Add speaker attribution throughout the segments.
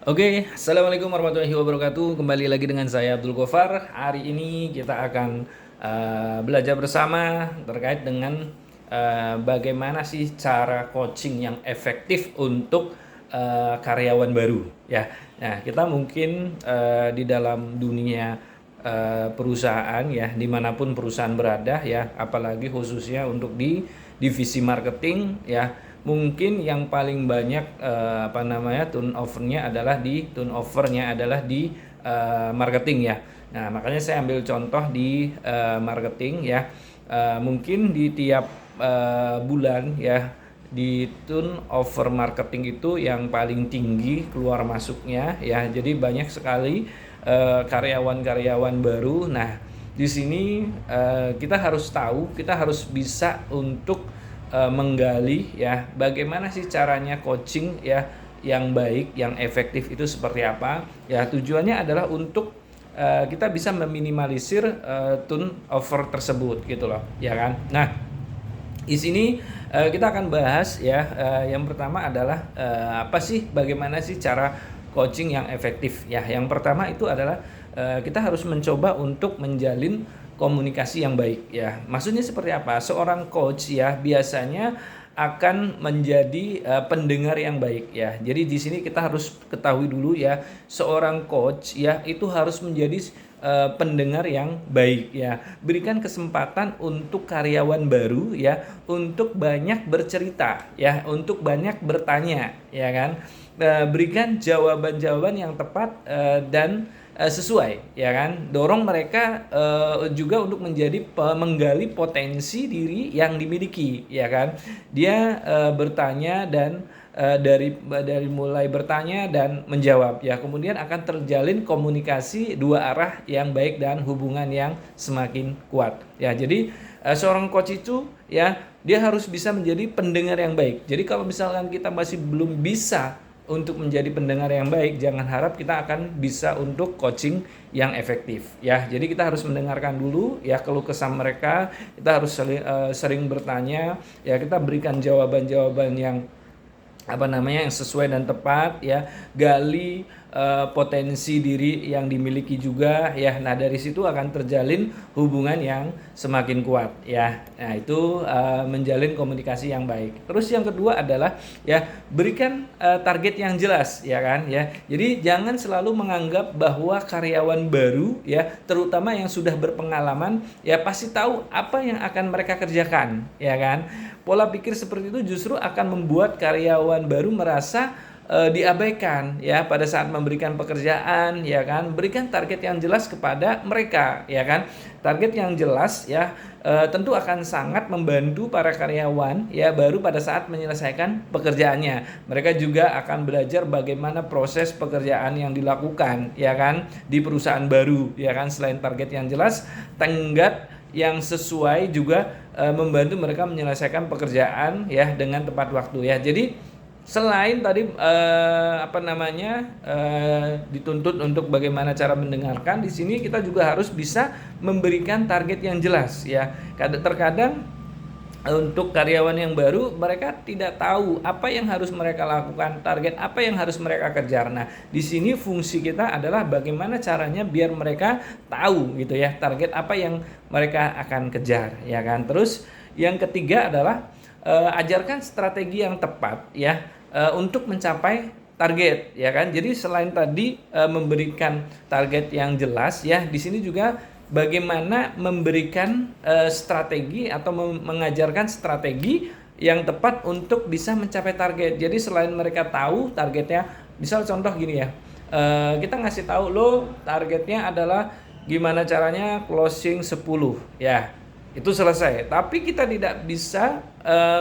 Speaker 1: Oke, Assalamualaikum warahmatullahi wabarakatuh. Kembali lagi dengan saya Abdul Gofar. Hari ini kita akan belajar bersama terkait dengan bagaimana sih cara coaching yang efektif untuk karyawan baru. Ya, nah kita mungkin di dalam dunia perusahaan ya, dimanapun perusahaan berada ya, apalagi khususnya untuk di divisi marketing ya, mungkin yang paling banyak turnovernya adalah di marketing ya. Nah, makanya saya ambil contoh di marketing ya. Mungkin di tiap bulan ya, di turnover marketing itu yang paling tinggi keluar masuknya ya. Jadi banyak sekali karyawan-karyawan baru. Nah, di sini kita harus tahu, kita harus bisa untuk menggali ya bagaimana sih caranya coaching ya yang baik, yang efektif itu seperti apa. Ya, tujuannya adalah untuk kita bisa meminimalisir turnover tersebut gitu loh, ya kan. Nah, di sini kita akan bahas ya, yang pertama adalah apa sih, bagaimana sih cara coaching yang efektif ya. Yang pertama itu adalah kita harus mencoba untuk menjalin komunikasi yang baik ya. Maksudnya seperti apa? Seorang coach ya biasanya akan menjadi pendengar yang baik ya. Jadi di sini kita harus ketahui dulu ya, seorang coach ya itu harus menjadi pendengar yang baik ya. Berikan kesempatan untuk karyawan baru ya untuk banyak bercerita ya, untuk banyak bertanya ya kan. Berikan jawaban-jawaban yang tepat dan sesuai ya kan. Dorong mereka juga untuk menjadi menggali potensi diri yang dimiliki ya kan. Dia bertanya dan dari mulai bertanya dan menjawab ya, kemudian akan terjalin komunikasi dua arah yang baik dan hubungan yang semakin kuat ya. Jadi seorang coach itu ya, dia harus bisa menjadi pendengar yang baik. Jadi kalau misalkan kita masih belum bisa untuk menjadi pendengar yang baik, jangan harap kita akan bisa untuk coaching yang efektif ya. Jadi kita harus mendengarkan dulu ya keluh kesah mereka, kita harus sering bertanya ya, kita berikan jawaban-jawaban yang yang sesuai dan tepat ya. Gali potensi diri yang dimiliki juga ya. Nah, dari situ akan terjalin hubungan yang semakin kuat ya. Nah, itu menjalin komunikasi yang baik. Terus yang kedua adalah ya, berikan target yang jelas ya kan ya. Jadi jangan selalu menganggap bahwa karyawan baru ya, terutama yang sudah berpengalaman ya, pasti tahu apa yang akan mereka kerjakan ya kan. Pola pikir seperti itu justru akan membuat karyawan baru merasa diabaikan ya pada saat memberikan pekerjaan ya kan. Berikan target yang jelas kepada mereka ya kan. Target yang jelas ya tentu akan sangat membantu para karyawan ya baru pada saat menyelesaikan pekerjaannya. Mereka juga akan belajar bagaimana proses pekerjaan yang dilakukan ya kan di perusahaan baru ya kan. Selain target yang jelas, tenggat yang sesuai juga membantu mereka menyelesaikan pekerjaan ya dengan tepat waktu ya. Jadi selain tadi dituntut untuk bagaimana cara mendengarkan, di sini kita juga harus bisa memberikan target yang jelas ya. Terkadang untuk karyawan yang baru, mereka tidak tahu apa yang harus mereka lakukan, target apa yang harus mereka kejar. Nah, di sini fungsi kita adalah bagaimana caranya biar mereka tahu gitu ya, target apa yang mereka akan kejar ya kan. Terus yang ketiga adalah ajarkan strategi yang tepat ya untuk mencapai target ya kan. Jadi selain tadi memberikan target yang jelas ya, di sini juga bagaimana memberikan strategi atau mengajarkan strategi yang tepat untuk bisa mencapai target. Jadi selain mereka tahu targetnya, misal contoh gini ya, kita ngasih tahu lo targetnya adalah gimana caranya closing 10 ya, itu selesai. Tapi kita tidak bisa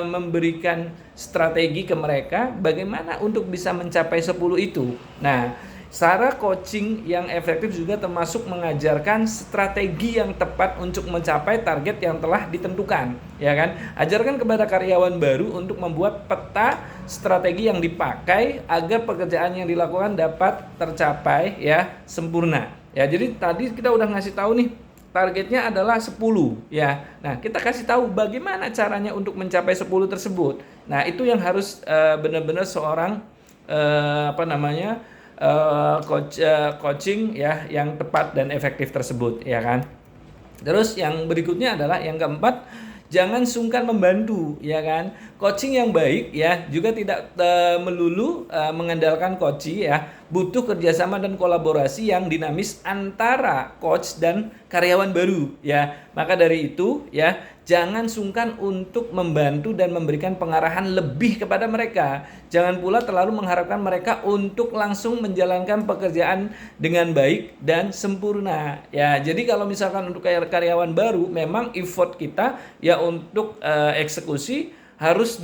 Speaker 1: memberikan strategi ke mereka bagaimana untuk bisa mencapai 10 itu. Nah, cara coaching yang efektif juga termasuk mengajarkan strategi yang tepat untuk mencapai target yang telah ditentukan, ya kan? Ajarkan kepada karyawan baru untuk membuat peta strategi yang dipakai agar pekerjaan yang dilakukan dapat tercapai ya sempurna. Ya, jadi tadi kita udah ngasih tahu nih, targetnya adalah 10 ya. Nah, kita kasih tahu bagaimana caranya untuk mencapai 10 tersebut. Nah, itu yang harus benar-benar seorang coaching ya yang tepat dan efektif tersebut, ya kan. Terus yang berikutnya adalah yang keempat, jangan sungkan membantu, ya kan. Coaching yang baik ya juga tidak melulu mengandalkan coach ya, butuh kerjasama dan kolaborasi yang dinamis antara coach dan karyawan baru ya. Maka dari itu ya, jangan sungkan untuk membantu dan memberikan pengarahan lebih kepada mereka. Jangan pula terlalu mengharapkan mereka untuk langsung menjalankan pekerjaan dengan baik dan sempurna ya. Jadi kalau misalkan untuk karyawan baru, memang effort kita ya untuk eksekusi harus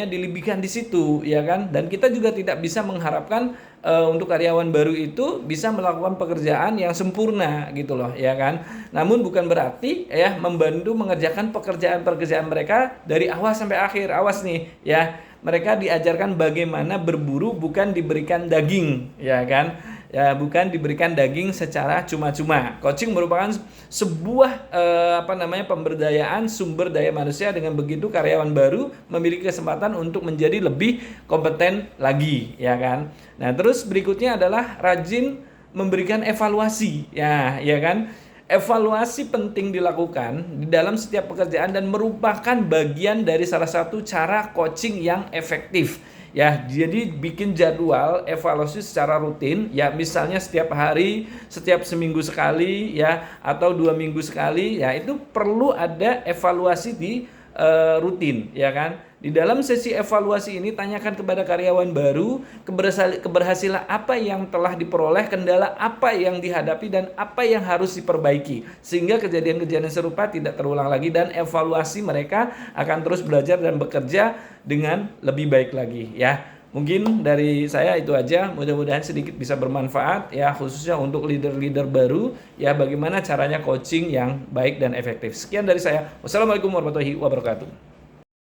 Speaker 1: dilebihkan di situ, ya kan. Dan kita juga tidak bisa mengharapkan untuk karyawan baru itu bisa melakukan pekerjaan yang sempurna gitu loh, ya kan. Namun bukan berarti ya membantu mengerjakan pekerjaan mereka dari awal sampai akhir. Awas nih ya, mereka diajarkan bagaimana berburu, bukan diberikan daging, ya kan. Ya, bukan diberikan daging secara cuma-cuma. Coaching merupakan sebuah pemberdayaan sumber daya manusia. Dengan begitu karyawan baru memiliki kesempatan untuk menjadi lebih kompeten lagi, ya kan. Nah, terus berikutnya adalah rajin memberikan evaluasi. Ya kan. Evaluasi penting dilakukan di dalam setiap pekerjaan dan merupakan bagian dari salah satu cara coaching yang efektif. Ya, jadi bikin jadwal evaluasi secara rutin ya, misalnya setiap hari, setiap seminggu sekali ya, atau 2 minggu sekali ya, itu perlu ada evaluasi di rutin, ya kan. Di dalam sesi evaluasi ini tanyakan kepada karyawan baru keberhasilan apa yang telah diperoleh, kendala apa yang dihadapi, dan apa yang harus diperbaiki, sehingga kejadian-kejadian serupa tidak terulang lagi, dan evaluasi mereka akan terus belajar dan bekerja dengan lebih baik lagi ya. Mungkin dari saya itu aja, mudah-mudahan sedikit bisa bermanfaat ya, khususnya untuk leader-leader baru ya, bagaimana caranya coaching yang baik dan efektif. Sekian dari saya. Wassalamualaikum warahmatullahi wabarakatuh.